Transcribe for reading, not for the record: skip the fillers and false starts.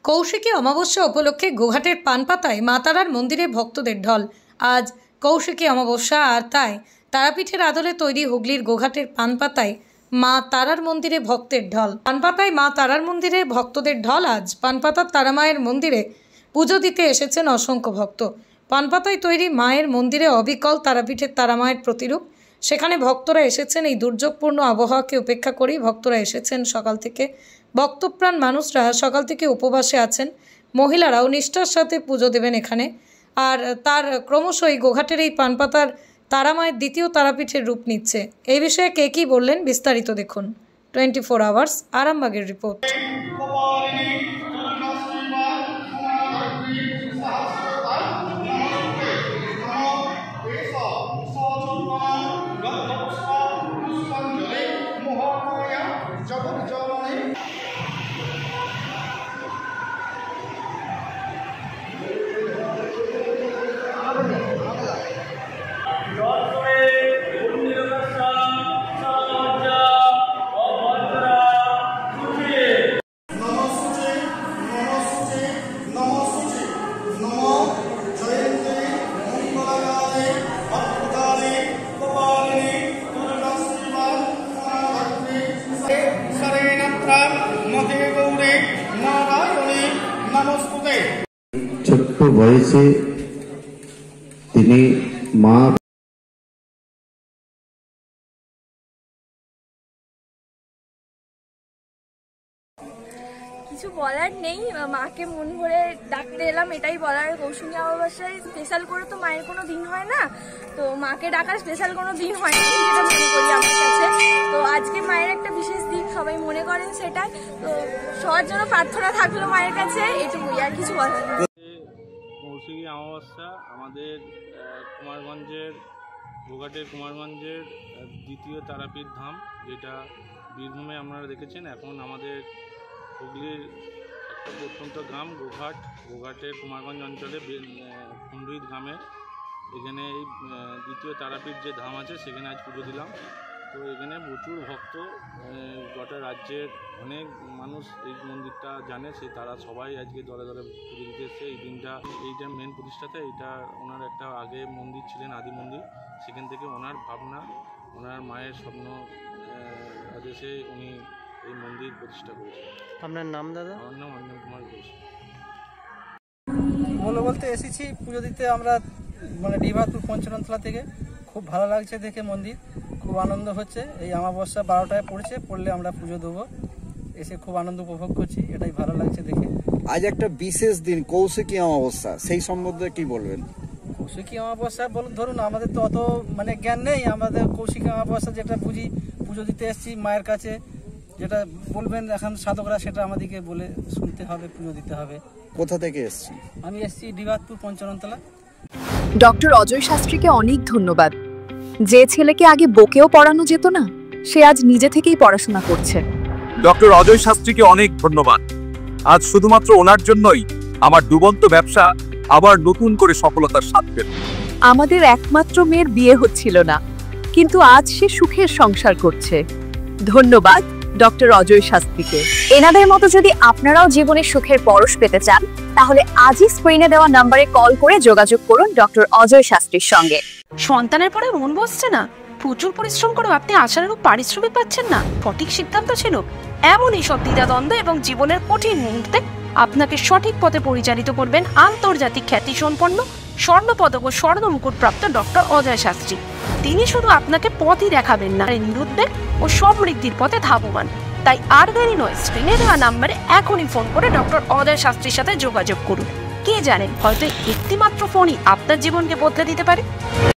কৌশিকী অমাবস্যা উপলক্ষে গোঘাটের পানপাতায় মা তারার মন্দিরে ভক্তদের ঢল। আজ কৌশিকী অমাবস্যা, আর তাই তারাপীঠের আদলে তৈরি হুগলির গোঘাটের পানপাতায় মা তারার মন্দিরে ভক্তের ঢল। পানপাতায় মা তারার মন্দিরে ভক্তদের ঢল। আজ পানপাতার তারামায়ের মন্দিরে পুজো দিতে এসেছেন অসংখ্য ভক্ত। পানপাতায় তৈরি মায়ের মন্দিরে অবিকল তারাপীঠের তারামায়ের প্রতিরূপ। সেখানে ভক্তরা এসেছেন এই দুর্যোগপূর্ণ আবহাওয়াকে উপেক্ষা করেই ভক্তরা এসেছেন সকাল থেকে। ভক্তপ্রাণ মানুষরা সকাল থেকে উপবাসে আছেন। মহিলারাও নিষ্ঠার সাথে পুজো দেবেন এখানে। আর তার ক্রমশই গোঘাটের এই পানপাতার তারামায়ের দ্বিতীয় তারাপীঠের রূপ নিচ্ছে। এই বিষয়ে কে কী বললেন বিস্তারিত দেখুন 24 আওয়ার্স আরামবাগের রিপোর্ট। ছোট্ট বয়সে তিনি মা কিছু বলার নেই, মাকে মন ভরে ডাকতে এলাম, এটাই বলার। কৌশিকী অমাবস্যায় স্পেশাল করে তো মায়ের কোনো দিন হয় না, তো মাকে ডাকার স্পেশাল কোনো দিন হয় না যেটা মনে করি আমার কাছে। তো আজকে মায়ের একটা বিশেষ দিন, সবাই মনে করেন সেটাই। তো সবার জন্য প্রার্থনা থাকলো মায়ের কাছে, এটুকুই, আর কিছু বলার নেই। কৌশিকী অমাবস্যা আমাদের কুমারগঞ্জের গোঘাটের কুমারগঞ্জের দ্বিতীয় তারাপীঠ ধাম, যেটা বীরভূমে আপনারা দেখেছেন। এখন আমাদের হুগলির একটা প্রত্যন্ত গ্রাম গোঘাটের কুমারগঞ্জ অঞ্চলে কুন্ডুইত গ্রামে এখানে এই দ্বিতীয় তারাপীঠ যে ধাম আছে সেখানে আজ পুজো দিলাম। তো এখানে প্রচুর ভক্ত, গোটা রাজ্যের অনেক মানুষ এই মন্দিরটা জানে, সেই তারা সবাই আজকে দলে দলে পুজো দিতে এসছে। এই দিনটা, এইটা মেন প্রতিষ্ঠাতা, এইটা ওনার একটা আগে মন্দির ছিলেন, আদি মন্দির। সেখান থেকে ওনার ভাবনা, ওনার মায়ের স্বপ্ন আদেশে উনি এই মন্দির প্রতিষ্ঠা করেছেন। আপনার নাম দাদা? আমার নাম অঞ্জন কুমার ঘোষ। বলতে এসেছি পুজো দিতে আমরা, ডিভাতুর পঞ্চরন্তলা থেকে। খুব ভালো লাগছে দেখে মন্দির, খুব আনন্দ হচ্ছে। এই অমাবস্যা 12টায় পড়লে আমরা পুজো দেবো, এসে খুব আনন্দ উপভোগ করছি, এটাই ভালো লাগছে দেখে। আজ একটা বিশেষ দিন কৌশিকী অমাবস্যা, সেই সম্বন্ধে কি বলবেন? কৌশিকী অমাবস্যা ধরুন আমাদের তো অত জ্ঞান নেই। আমাদের কৌশিকী অমাবস্যা যেটা বুঝি, পুজো দিতে এসেছি মায়ের কাছে, যেটা বলবেন এখন সাধকরা সেটা আমাদেরকে বলে শুনতে হবে, পুজো দিতে হবে। কোথা থেকে এসেছি? আমি এসেছি ডিভাতুর পঞ্চরন্তলা। ডক্টর অজয় শাস্ত্রীকে অনেক ধন্যবাদ। যে ছেলেকে আগে বকেও পড়ানো যেত না, সে আজ নিজে থেকেই পড়াশোনা করছে। ডক্টর অজয় শাস্ত্রীকে অনেক ধন্যবাদ। আজ শুধুমাত্র ওনার জন্যই আমার ডুবন্ত ব্যবসা আবার নতুন করে সফলতার স্বাদ পেল। আমাদের একমাত্র মেয়ের বিয়ে হচ্ছিল না, কিন্তু আজ সে সুখের সংসার করছে। ধন্যবাদ ডক্টর অজয় শাস্ত্রীকে। এনাদের মতো যদি আপনারাও জীবনে সুখের পরশ পেতে চান, তাহলে আজই স্ক্রিনে দেওয়া নম্বরে কল করে যোগাযোগ করুন ডক্টর অজয় শাস্ত্রীর সঙ্গে। সন্তানের পরে মন বসছে না, প্রচুর পরিশ্রম করেও আপনি আশানুরূপ পারিশ্রমিক পাচ্ছেন না, সঠিক সিদ্ধান্ত ছিল এমনই সব দ্বিধাদ্বন্দ্ব এবং জীবনের কঠিন মুহূর্তে আপনাকে সঠিক পথে পরিচালিত করবেন আন্তর্জাতিক খ্যাতিসম্পন্ন স্বর্ণপদক ও স্বর্ণ মুকুটপ্রাপ্ত ডক্টর অজয় শাস্ত্রী। তিনি শুধু আপনাকে পথই দেখাবেন না, নিরুদ্বেগ ও সমৃদ্ধির পথে ধাবমান। তাই আর দেরি নয়, স্ক্রিনে দেওয়া নাম্বারে এখনই ফোন করে ডক্টর অজয় শাস্ত্রীর সাথে যোগাযোগ করুন। কে জানেন, হয়তো একটি মাত্র ফোনই আপনার জীবনকে বদলে দিতে পারে।